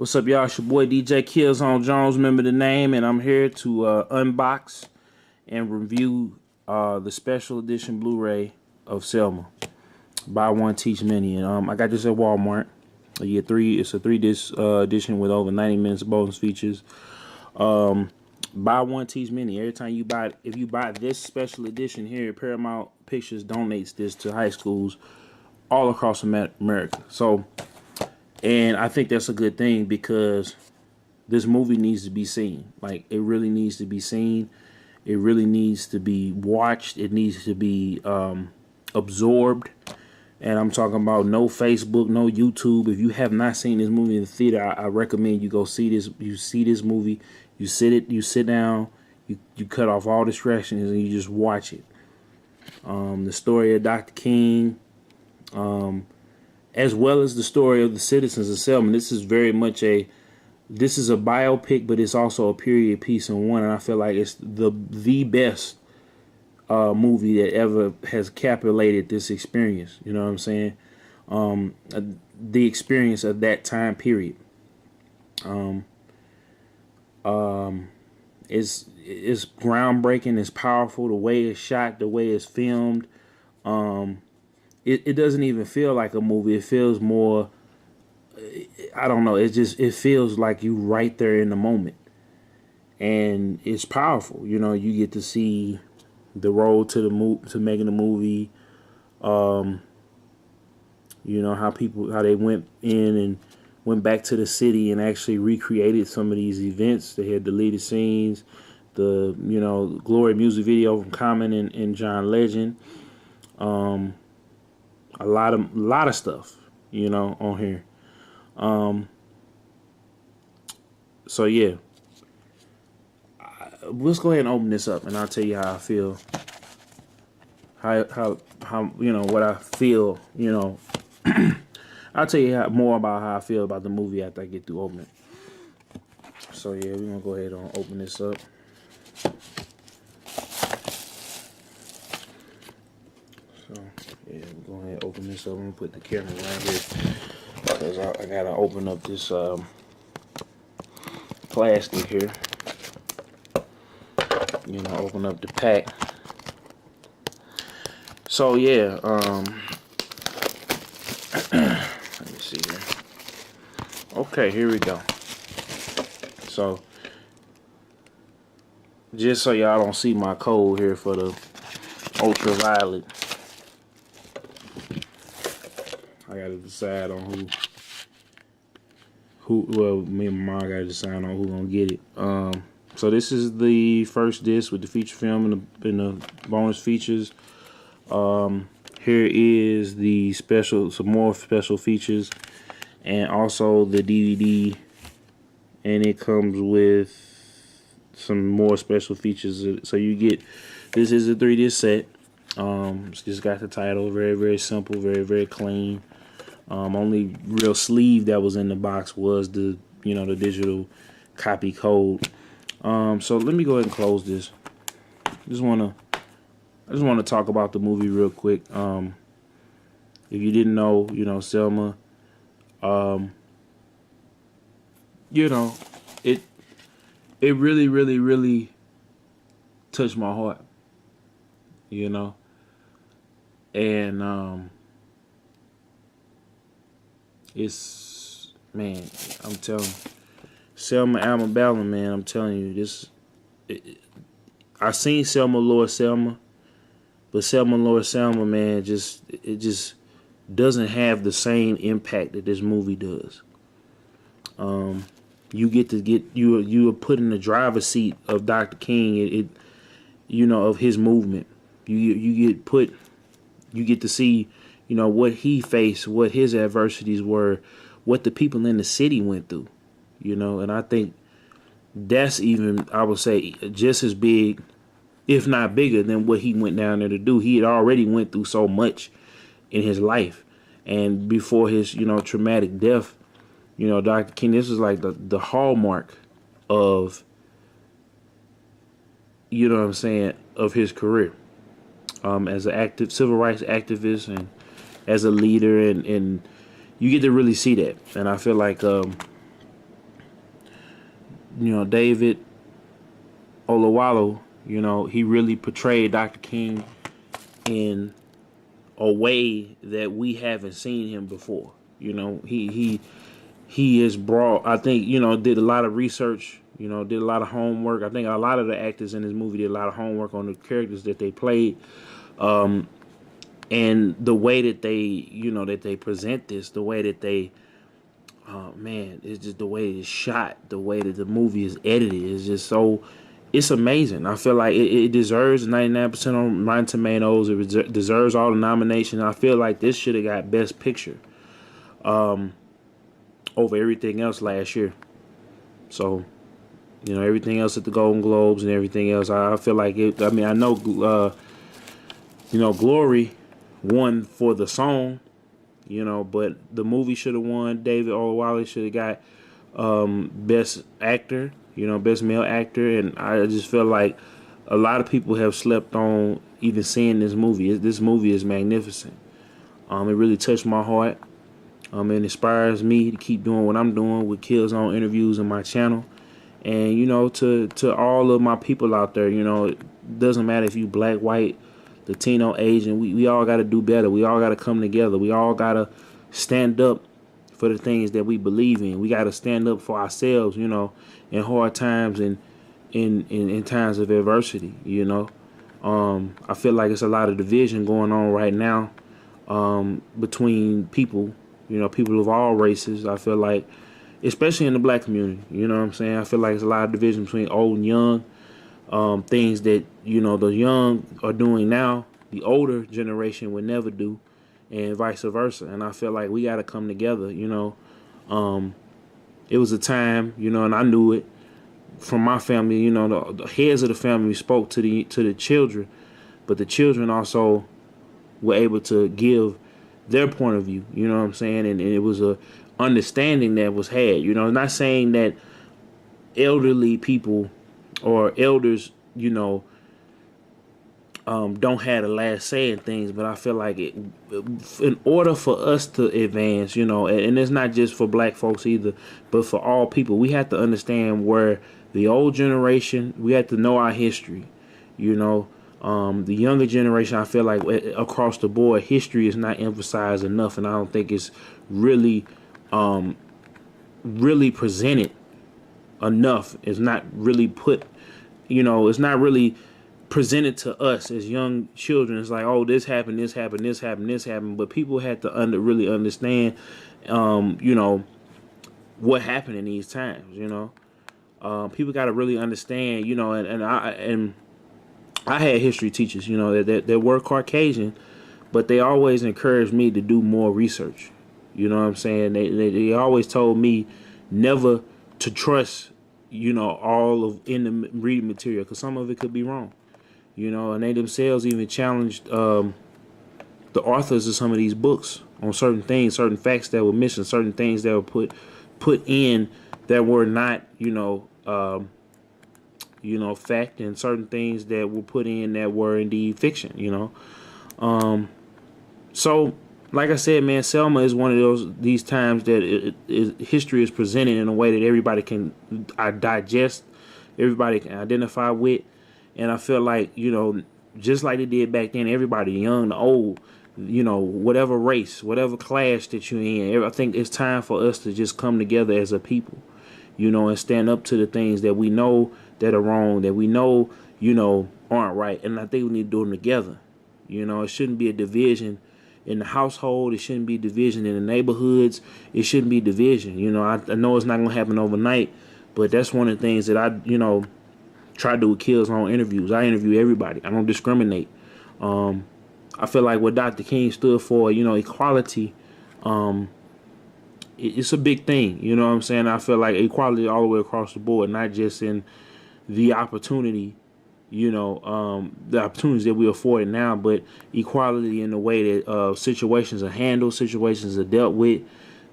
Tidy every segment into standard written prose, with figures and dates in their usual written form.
What's up, y'all? It's your boy DJKillzownJones, remember the name, and I'm here to unbox and review the special edition Blu-ray of Selma. Buy one, teach many. And I got this at Walmart. It's a 3-disc edition with over 90 minutes of bonus features. Buy one, teach many. Every time you buy, if you buy this special edition here, Paramount Pictures donates this to high schools all across America. So, and I think that's a good thing because this movie needs to be seen. Like, it really needs to be seen. It really needs to be watched. It needs to be absorbed. And I'm talking about no Facebook, no YouTube. If you have not seen this movie in the theater, I recommend you go see this. You see this movie, you sit down, you cut off all distractions and you just watch it. The story of Dr. King, as well as the story of the citizens of Selma. This is very much a biopic, but it's also a period piece in one, and I feel like it's the best movie that ever has capitulated this experience. You know what I'm saying? The experience of that time period. It's groundbreaking. It's powerful. The way it's shot, the way it's filmed. It doesn't even feel like a movie. It feels more, I don't know. It feels like you right there in the moment, and it's powerful. You know, you get to see the road to making the movie. You know how they went in and went back to the city and actually recreated some of these events. They had deleted scenes, the Glory music video from Common and John Legend. A lot of stuff, on here. So yeah, let's go ahead and open this up, and I'll tell you how I feel. How what I feel. I'll tell you more about how I feel about the movie after I get through opening. So yeah, we're gonna go ahead and open this up. So yeah, we're going ahead and open this up. I'm gonna put the camera right here because I gotta open up this plastic here. Open up the pack. So yeah, let me see here. Okay, here we go. So just so y'all don't see my code here for the ultraviolet, I gotta decide on well, me and my mom gotta decide on who gonna get it. So this is the first disc with the feature film and the bonus features. Here is the some more special features, and also the DVD, and it comes with some more special features. So you get, this is a 3-disc set. It's just got the title, very, very simple, very, very clean. Only real sleeve that was in the box was the the digital copy code. So let me go ahead and close this. I just want to talk about the movie real quick. If you didn't know, Selma, it really, really, really touched my heart, and it's, man, I'm telling you, Selma, Alabama, man, I'm telling you, I seen Selma, Lord Selma, but Selma, Lord Selma, man, it just doesn't have the same impact that this movie does. You are put in the driver's seat of Dr. King, of his movement. You get to see, what he faced, what his adversities were, what the people in the city went through, and I think that's even, I would say, just as big, if not bigger, than what he went down there to do. He had already went through so much in his life, and before his, traumatic death, Dr. King, this is like the hallmark of, of his career, as an active civil rights activist and as a leader, and you get to really see that. And I feel like David Olawale, he really portrayed Dr. King in a way that we haven't seen him before. He is brought, I think, did a lot of research, did a lot of homework. I think a lot of the actors in this movie did a lot of homework on the characters that they played. And the way that they present this, the way that they, man, it's just the way it's shot, the way that the movie is edited is just so, it's amazing. I feel like it deserves 99% on Rotten Tomatoes. It deserves all the nominations. I feel like this should have got Best Picture over everything else last year. So, everything else at the Golden Globes and everything else, I feel like it. I mean, I know, Glory won for the song, but the movie should have won. David Olawale should have got Best Actor, Best Male Actor, and I just feel like a lot of people have slept on even seeing this movie. This movie is magnificent. It really touched my heart. It inspires me to keep doing what I'm doing with Killzown interviews on my channel. And, to all of my people out there, it doesn't matter if you black, white, Latino, Asian, we all got to do better. We all got to come together. We all got to stand up for the things that we believe in. We got to stand up for ourselves, in hard times and in times of adversity, I feel like it's a lot of division going on right now between people, people of all races. I feel like, especially in the black community, I feel like it's a lot of division between old and young. Things that, the young are doing now, the older generation would never do, and vice versa. And I feel like we got to come together, It was a time, and I knew it from my family, the heads of the family spoke to the children, but the children also were able to give their point of view, and it was a understanding that was had, not saying that elderly people or elders, don't have the last say in things, but I feel like in order for us to advance, and it's not just for black folks either, but for all people, we have to understand where the old generation, we have to know our history, the younger generation, I feel like across the board, history is not emphasized enough, and I don't think it's really presented enough. It's not really put, it's not really presented to us as young children. It's like, oh, this happened, this happened, this happened, this happened. But people had to really understand, what happened in these times. People got to really understand. And I had history teachers, that were Caucasian, but they always encouraged me to do more research. You know what I'm saying? They always told me never to trust, all of in the reading material, because some of it could be wrong. And they themselves even challenged the authors of some of these books on certain things, certain facts that were missing, certain things that were put in that were not, fact, and certain things that were put in that were indeed fiction. So, like I said, man, Selma is one of these times that history is presented in a way that everybody can digest, everybody can identify with. And I feel like, just like they did back then, everybody, young, the old, whatever race, whatever class that you're in, I think it's time for us to just come together as a people, and stand up to the things that we know that are wrong, that we know, aren't right. And I think we need to do them together. It shouldn't be a division in the household. It shouldn't be division in the neighborhoods. It shouldn't be division. I know it's not going to happen overnight, but that's one of the things that I, try to do with Killzown interviews. I interview everybody. I don't discriminate. I feel like what Dr. King stood for, equality, it's a big thing. You know what I'm saying? I feel like equality all the way across the board, not just in the opportunity, the opportunities that we afford now, but equality in the way that situations are handled, situations are dealt with,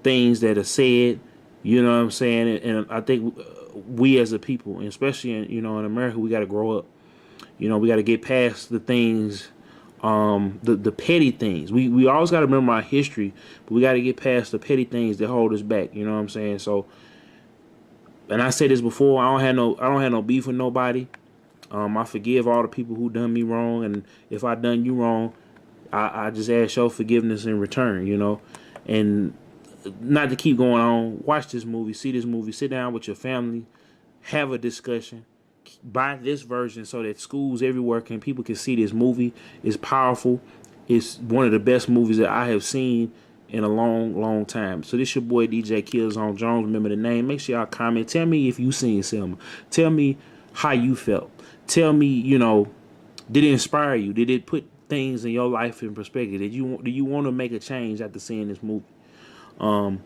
things that are said. You know what I'm saying? And I think we as a people, and especially in America, we got to grow up. We got to get past the things, the petty things. We always got to remember our history, but we got to get past the petty things that hold us back. You know what I'm saying? So And I said this before, I don't have no beef with nobody. I forgive all the people who done me wrong, and if I done you wrong, I just ask your forgiveness in return, you know. And not to keep going on, watch this movie, see this movie, sit down with your family, have a discussion, buy this version so that schools everywhere people can see this movie. It's powerful. It's one of the best movies that I have seen in a long time. So this your boy DJKillzownJones. Remember the name. Make sure y'all comment. Tell me if you seen Selma. Tell me how you felt. Tell me, you know, did it inspire you? Did it put things in your life in perspective? Do you want to make a change after seeing this movie? So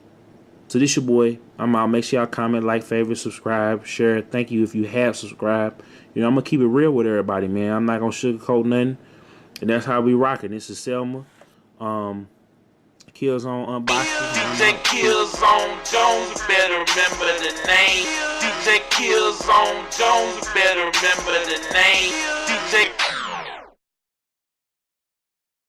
this your boy. I'm out. Make sure y'all comment, like, favorite, subscribe, share. Thank you if you have subscribed. You know, I'm gonna keep it real with everybody, man. I'm not gonna sugarcoat nothing. And that's how we rocking. This is Selma. Killzown Unboxes. DJKillzownJones, better remember the name. DJKillzownJones, better remember the name. DJ